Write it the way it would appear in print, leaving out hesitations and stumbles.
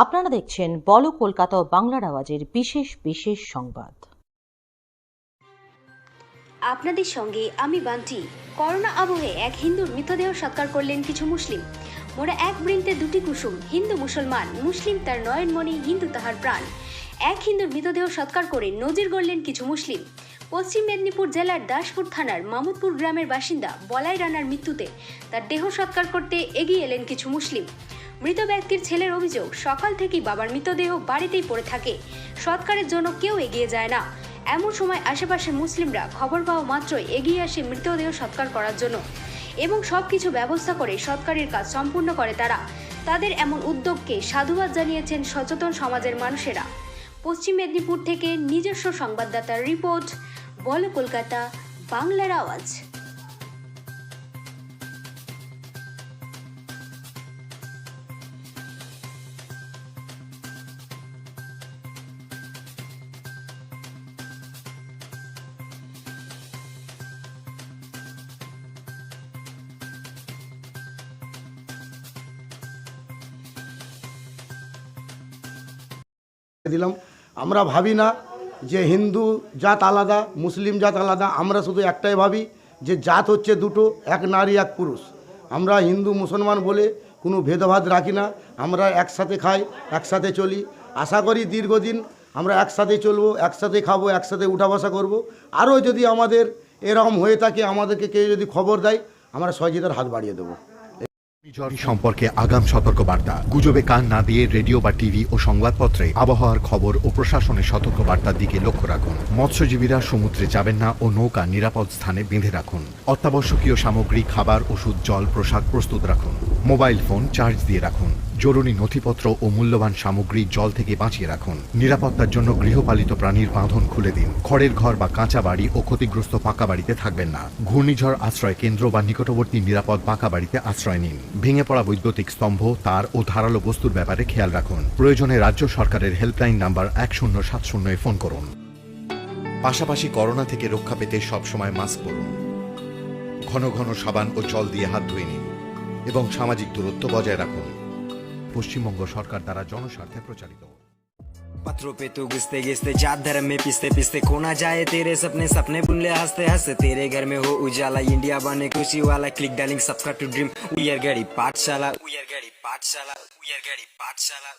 আপনারা দেখছেন বলো কলকাতা ও বাংলার আওয়াজের বিশেষ বিশেষ সংবাদ। আপনাদের সঙ্গে আমি বান্টি। করোনা আবহে এক হিন্দুর মৃতদেহ সৎকার করলেন কিছু মুসলিম। মোরা এক বৃন্তে দুটি কুসুম, হিন্দু মুসলমান, মুসলিম তার নয়নমণি, হিন্দু তাহার প্রাণ। এক হিন্দুর মৃতদেহ সৎকার করে নজির গড়লেন কিছু মুসলিম। পশ্চিম মেদিনীপুর জেলার দাসপুর থানার মামুদপুর গ্রামের বাসিন্দা বলাই রানার মৃত্যুতে তার দেহ সৎকার করতে এগিয়ে এলেন কিছু মুসলিম। মৃত ব্যক্তির ছেলের অভিযোগ, সকাল থেকেই বাবার মৃতদেহ বাড়িতেই পড়ে থাকে, সৎকারের জন্য কেউ এগিয়ে যায় না। এমন সময় আশেপাশের মুসলিমরা খবর পাওয়া মাত্রই এগিয়ে আসে মৃতদেহ সৎকার করার জন্য এবং সবকিছু ব্যবস্থা করে সৎকারের কাজ সম্পূর্ণ করে তারা। তাদের এমন উদ্যোগকে সাধুবাদ জানিয়েছেন সচেতন সমাজের মানুষেরা। পশ্চিম মেদিনীপুর থেকে নিজস্ব সংবাদদাতার রিপোর্ট, বলো কলকাতা, বাংলার আওয়াজ। দিলাম। আমরা ভাবি না যে হিন্দু জাত আলাদা, মুসলিম জাত আলাদা। আমরা শুধু একটাই ভাবি যে জাত হচ্ছে দুটো, এক নারী এক পুরুষ। আমরা হিন্দু মুসলমান বলে কোনো ভেদভাদ রাখি না। আমরা একসাথে খাই, একসাথে চলি। আশা করি দীর্ঘদিন আমরা একসাথে চলবো, একসাথে খাবো, একসাথে উঠা বসা করবো। আরও যদি আমাদের এরকম হয়ে থাকে, আমাদেরকে কেউ যদি খবর দেয়, আমরা সহযোগিতার হাত বাড়িয়ে দেবো। ঘূর্ণিঝড় সম্পর্কে আগাম সতর্কবার্তা। গুজবে কান না দিয়ে রেডিও বা টিভি ও সংবাদপত্রে আবহাওয়ার খবর ও প্রশাসনের সতর্কবার্তার দিকে লক্ষ্য রাখুন। মৎস্যজীবীরা সমুদ্রে যাবেন না ও নৌকা নিরাপদ স্থানে বেঁধে রাখুন। অত্যাবশ্যকীয় সামগ্রী, খাবার, ওষুধ, জল, পোশাক প্রস্তুত রাখুন। মোবাইল ফোন চার্জ দিয়ে রাখুন। জরুরি নথিপত্র ও মূল্যবান সামগ্রী জল থেকে বাঁচিয়ে রাখুন। নিরাপত্তার জন্য গৃহপালিত প্রাণীর বাঁধন খুলে দিন। খড়ের ঘর বা কাঁচা বাড়ি ও ক্ষতিগ্রস্ত পাকা বাড়িতে থাকবেন না। ঘূর্ণিঝড় আশ্রয় কেন্দ্র বা নিকটবর্তী নিরাপদ পাকা বাড়িতে আশ্রয় নিন। ভেঙে পড়া বৈদ্যুতিক স্তম্ভ, তার ও ধারালো বস্তুর ব্যাপারে খেয়াল রাখুন। প্রয়োজনে রাজ্য সরকারের হেল্পলাইন নাম্বার 1070 ফোন করুন। পাশাপাশি করোনা থেকে রক্ষা পেতে সবসময় মাস্ক পরুন। ঘন ঘন সাবান ও জল দিয়ে হাত ধুয়ে নিন এবং সামাজিক দূরত্ব বজায় রাখুন। পশ্চিমবঙ্গ সরকার দ্বারা জনস্বার্থে প্রচারিত। पत्थरों पे तू घिसते घिसते जात धर्म में पिसते पिसते खो ना जाए तेरे सपने, सपने बुन ले हंसते हंसते तेरे घर में हो उजाला, इंडिया बने खुशी वाला। Click darling, subscribe to dream. We are गड़ी पाठशाला, वी आर गड़ी पाठशाला, वी आर गड़ी पाठशाला।